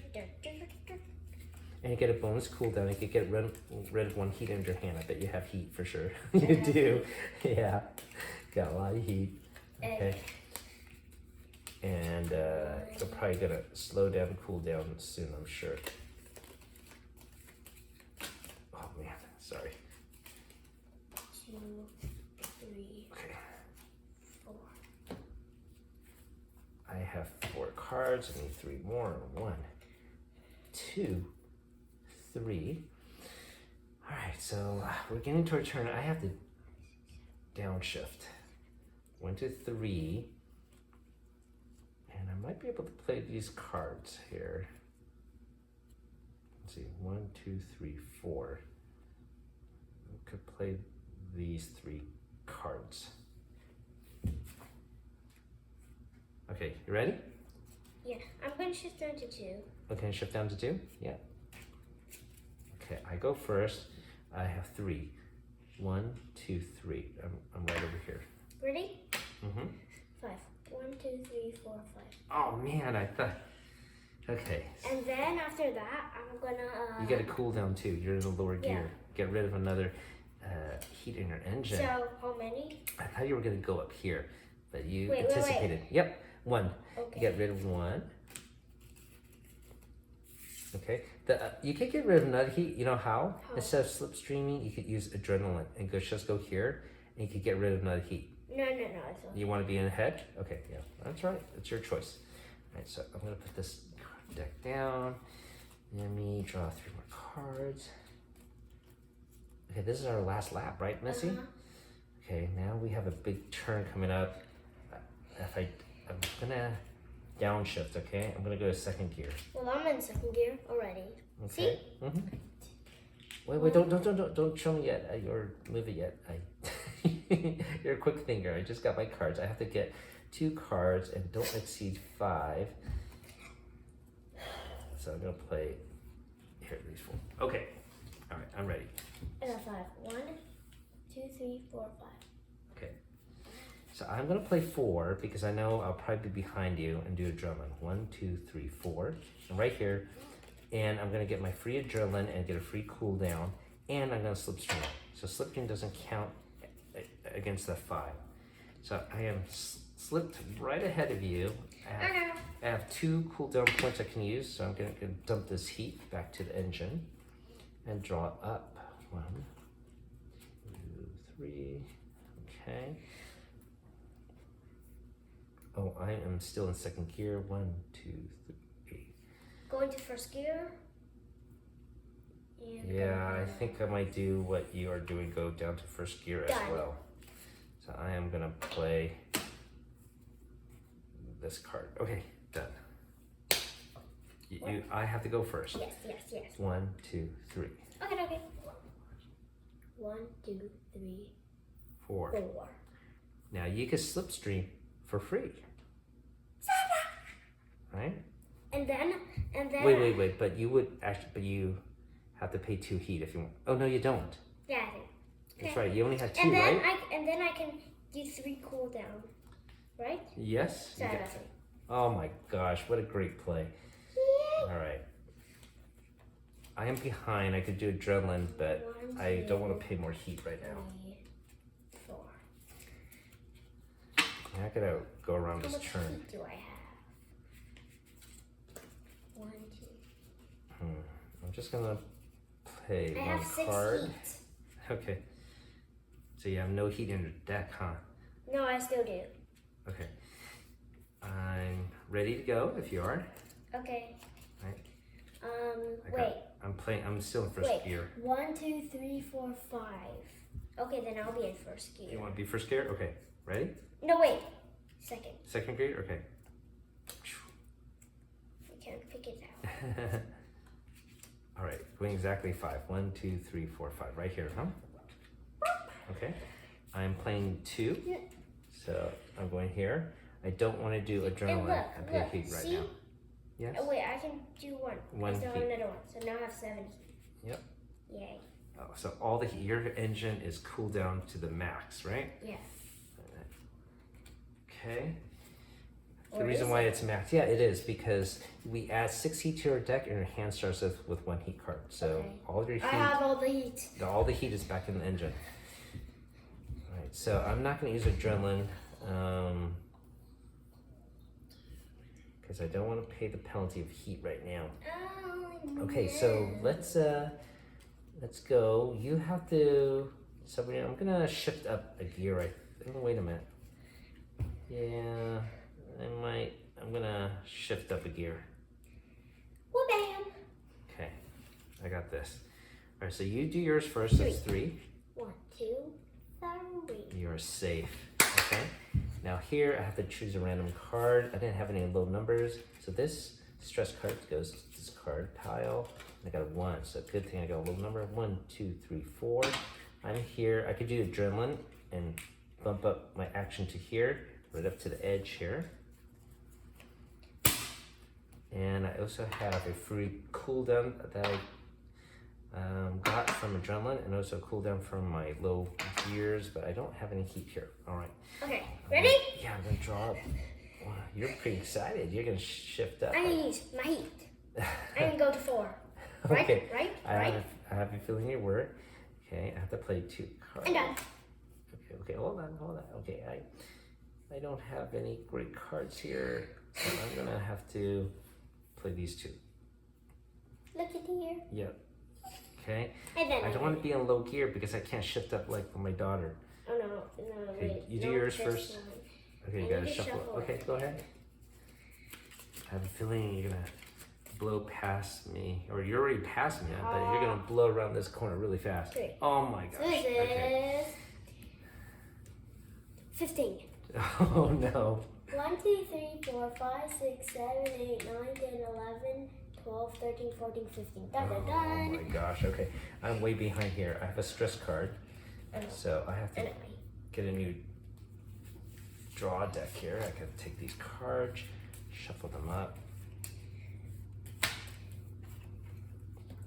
And you get a bonus cooldown. You could get rid of 1 heat in your hand. I bet you have heat for sure. You do. Yeah. Got a lot of heat. Okay. And you're probably gonna slow down, cool down soon, I'm sure. Oh man, sorry. 2, 3, Okay. 4. I have 4 cards. I need 3 more. 1, 2, 3. All right, so we're getting to our turn. I have to downshift. 1, 2, 3. And I might be able to play these cards here. Let's see, 1, 2, 3, 4. I could play these 3 cards. Okay, you ready? Yeah, I'm going to shift down to 2. Okay, shift down to 2? Yeah. Okay, I go first. I have 3. 1, 2, 3. I'm right over here. Ready? Mm-hmm. 5. 1, 2, 3, 4, 5. Oh man, I thought. Okay. And then after that, I'm gonna. You get a cooldown too. You're in the lower gear. Get rid of another heat in your engine. So how many? I thought you were gonna go up here, but you Wait. anticipated. Yep, 1. Okay. You get rid of 1. Okay. You could get rid of another heat. You know how? How? Instead of slipstreaming, you could use adrenaline and just go here, and you could get rid of another heat. No. It's okay. You want to be in ahead? Okay, yeah, that's right. It's your choice. All right, so I'm gonna put this deck down. Let me draw 3 more cards. Okay, this is our last lap, right, Missy? Okay, now we have a big turn coming up. I'm gonna downshift. Okay, I'm gonna go to 2nd gear. Well, I'm in 2nd gear already. Okay. Mm-hmm. Wait! Don't show me yet. Or move it yet. You're a quick thinker. I just got my cards. I have to get 2 cards and don't exceed 5. So I'm gonna play here these 4. Okay. All right. I'm ready. I got 5. 1, 2, 3, 4, 5. Okay. So I'm gonna play 4 because I know I'll probably be behind you and do adrenaline. 1, 2, 3, 4. And right here. And I'm gonna get my free adrenaline and get a free cooldown. And I'm gonna slipstream. So slipstream doesn't count against that 5. So I am slipped right ahead of you. I have 2 cooldown points I can use. So I'm gonna dump this heat back to the engine and draw up. 1, 2, 3. Okay. Oh, I am still in 2nd gear. 1, 2, 3. Going to 1st gear. And Yeah, I think I might do what you are doing, go down to 1st gear as Done. well. So I am gonna play this card. Okay, done. I have to go first. Yes. 1, 2, 3, Okay. 1, 2, 3, 4. 4. Now you can slipstream for free, right? And then. Wait. But you have to pay 2 heat if you want. Oh no, you don't. Yeah, I think. That's right. You only have 2, And then right? I can do 3 cooldown, right? Yes. So you I get- got 3. Oh my gosh, what a great play. All right. I am behind. I could do adrenaline, but 1, I don't want 2, to pay more heat right now. 3, 4. I gotta go around How this much turn. heat do I have? 1, 2. I'm just gonna play I one have 6 card. heat. Okay. So you have no heat in your deck, huh? No, I still do. Okay. I'm ready to go if you are. Okay. Right. Wait. I'm still in first gear. 1, 2, 3, 4, 5. Okay, then I'll be in first gear. You want to be first gear? Okay. Ready? No, wait. Second. Second gear? Okay. I can't pick it out. All right. Going exactly 5. 1, 2, 3, 4, 5. Right here, huh? Okay. I'm playing 2. So I'm going here. I don't want to do adrenaline and pay heat right now. Yes? Oh, wait, I can do 1. One I still have heat. another one. So now I have 7 heat. Yep. Yay. Oh, so all the heat, your engine is cooled down to the max, right? Yes. Okay. The Or reason is why it? it's max, yeah, it is because we add 6 heat to your deck and your hand starts with 1 heat card. So Okay. all your heat, I have all the heat. all the heat is back in the engine. All right, so I'm not going to use adrenaline because I don't want to pay the penalty of heat right now. Oh, Okay, so let's go. You have to, Sabrina, I'm gonna shift up a gear. I think. Wait a minute. Yeah, I'm gonna shift up a gear. Well, bam. Okay, I got this. All right, so you do yours first. That's 3. 1, 2, 3. You're safe. Okay. Now here I have to choose a random card. I didn't have any low numbers, so this stress card goes to this card pile. I got a 1, so good thing I got a low number. 1, 2, 3, 4. I'm here. I could do adrenaline and bump up my action to here, right up to the edge here. And I also have a free cooldown that I got from adrenaline, and also a cooldown from my low gears, but I don't have any heat here. All right. Okay, ready? Yeah, I'm gonna draw. Wow, you're pretty excited. You're gonna shift up. I'm gonna use my heat. I'm gonna go to 4. Right? Okay. Right? I Right? have a feeling you were. Okay, I have to play 2 cards. I'm done. Okay, hold on. Okay, I don't have any great cards here, so I'm gonna have to play these 2. Look at here. Yep. Okay. And then I don't want to be in low gear because I can't shift up like my daughter. Oh no, Okay, wait. you do no, yours this first. one. Okay, you I gotta need to shuffle. shuffle. Okay, go ahead. I have a feeling you're gonna blow past me, or you're already past me, but you're gonna blow around this corner really fast. 3. Oh my gosh. So this Okay. is 15. Oh no. 1, 2, 3, 4, 5, 6, 7, 8, 9, 10, 11, 12, 13, 14, 15. Done, done, Oh done. my gosh. Okay, I'm way behind here. I have a stress card, so I have to Anyway. get a new draw deck here. I can take these cards, shuffle them up.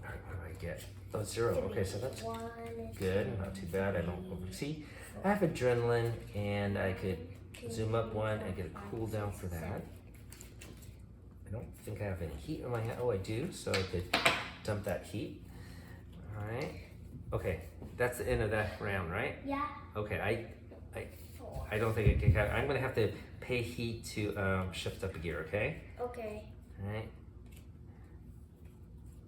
All right, what do I get? Oh, 0. Okay, so that's 1, good. Not too bad. I don't see. I have adrenaline, and I could zoom up 1 and get a cooldown for that. I don't think I have any heat in my hand. Oh, I do, so I could dump that heat. All right. Okay, that's the end of that round, right? Yeah. Okay, 4. I don't think I can. I'm gonna have to pay heat to shift up a gear. Okay. Okay. All right.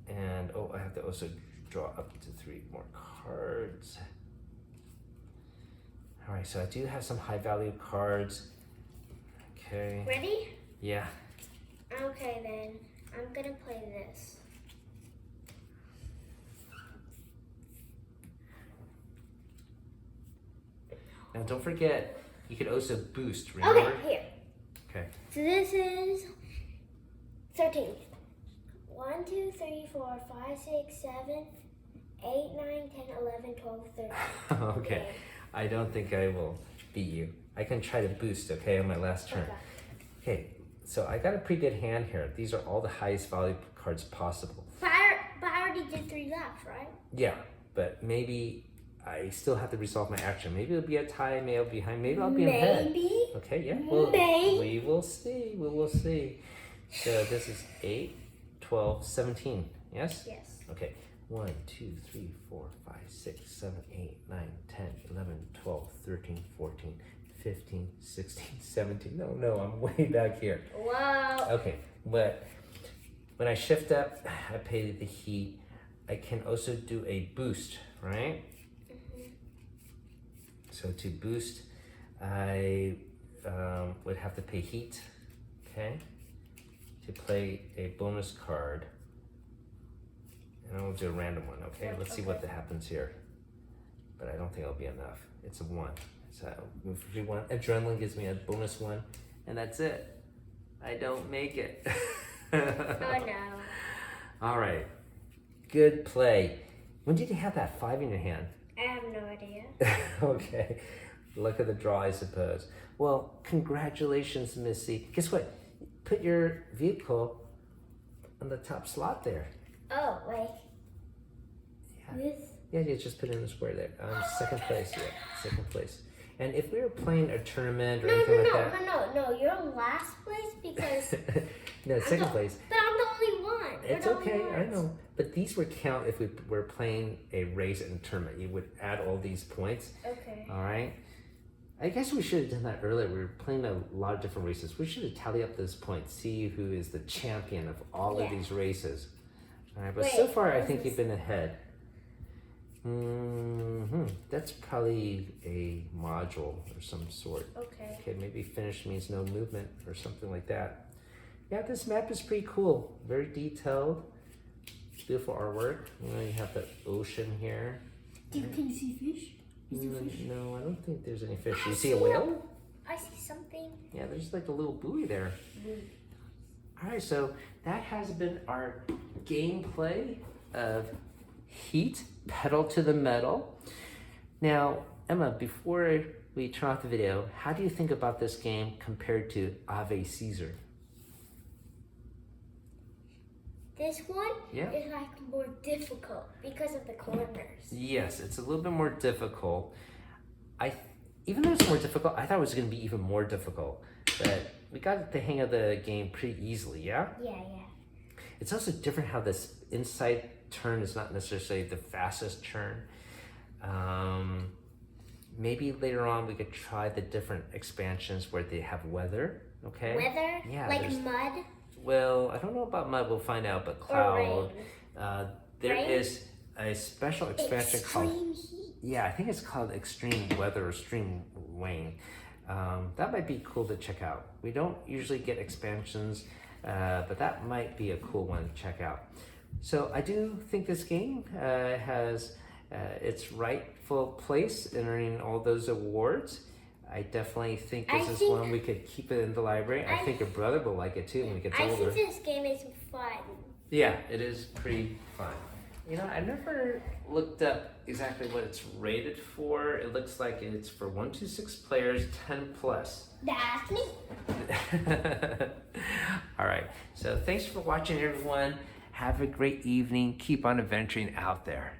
And oh, I have to also draw up to 3 more cards. All right, so I do have some high value cards. Okay. Ready? Yeah. Okay then. I'm gonna play this. Now don't forget, you could also boost. Remember? Okay, here. Okay. So this is 13. 1, 2, 3, 4, 5, 6, 7, 8, 9, 10, 11, 12, 13. Okay. I don't think I will beat you. I can try to boost, okay, on my last turn. Okay, so I got a pretty good hand here. These are all the highest value cards possible. But I already did 3 laps, right? Yeah, but maybe I still have to resolve my action. Maybe it'll be a tie, maybe I'll be behind, maybe I'll be ahead. Maybe. Okay, yeah, Maybe. we will see. We will see. So this is 8, 12, 17. Yes? Yes. Okay. 1, 2, 3, 4, 5, 6, 7, 8, 9, 10, 11, 12, 13, 14, 15, 16, 17. No, I'm way back here. Wow. Okay, but when I shift up, I pay the heat. I can also do a boost, right? So to boost, I would have to pay heat, okay? To play a bonus card. And I'll do a random one, okay? Let's see what happens here. But I don't think it'll be enough. It's a 1. So move for 1. Adrenaline gives me a bonus 1, and that's it. I don't make it. Oh no. All right. Good play. When did you have that 5 in your hand? I have no idea. Okay. Luck of the draw, I suppose. Well, congratulations, Missy. Guess what? Put your vehicle on the top slot there. Oh, like Yeah. this? Yeah, you just put it in the square there. Second place, yeah, second place. And if we were playing a tournament or anything like that. No, you're in last place because No, second place. But I'm the only one. We're It's the only okay, I ones. know. But these would count if we were playing a race and tournament. You would add all these points. Okay. All right. I guess we should have done that earlier. We were playing a lot of different races. We should have tallied up those points, see who is the champion of all of these races. All right, but Wait, so far I what think is you've been ahead. That's probably a module or some sort. Okay. Okay, maybe finished means no movement or something like that. Yeah, this map is pretty cool. Very detailed. Beautiful artwork. You know, you have the ocean here. Can you see fish? No, I don't think there's any fish. You see a whale? I see something. Yeah, there's like a little buoy there. All right, so that has been our gameplay of Heat, Pedal to the Metal. Now, Emma, before we turn off the video, how do you think about this game compared to Ave Caesar? This one Yeah. is like more difficult because of the corners. Yes, it's a little bit more difficult. Even though it's more difficult, I thought it was going to be even more difficult. But we got the hang of the game pretty easily, yeah? Yeah. It's also different how this inside turn is not necessarily the fastest turn. Maybe later on we could try the different expansions where they have weather, okay? Weather? Yeah, Like there's- mud? Well, I don't know about mud, we'll find out, but Or cloud. rain? There Rain? is a special expansion called, Extreme heat. yeah, I think it's called Extreme Weather or Extreme Rain. That might be cool to check out. We don't usually get expansions, but that might be a cool one to check out. So I do think this game has its rightful place in earning all those awards. I definitely think this is one we could keep it in the library. I think your brother will like it too when he gets I older. think this game is fun. Yeah, it is pretty fun. You know, I never looked up exactly what it's rated for. It looks like it's for 1 to 6 players, 10 plus. That's me. All right. So thanks for watching, everyone. Have a great evening. Keep on adventuring out there.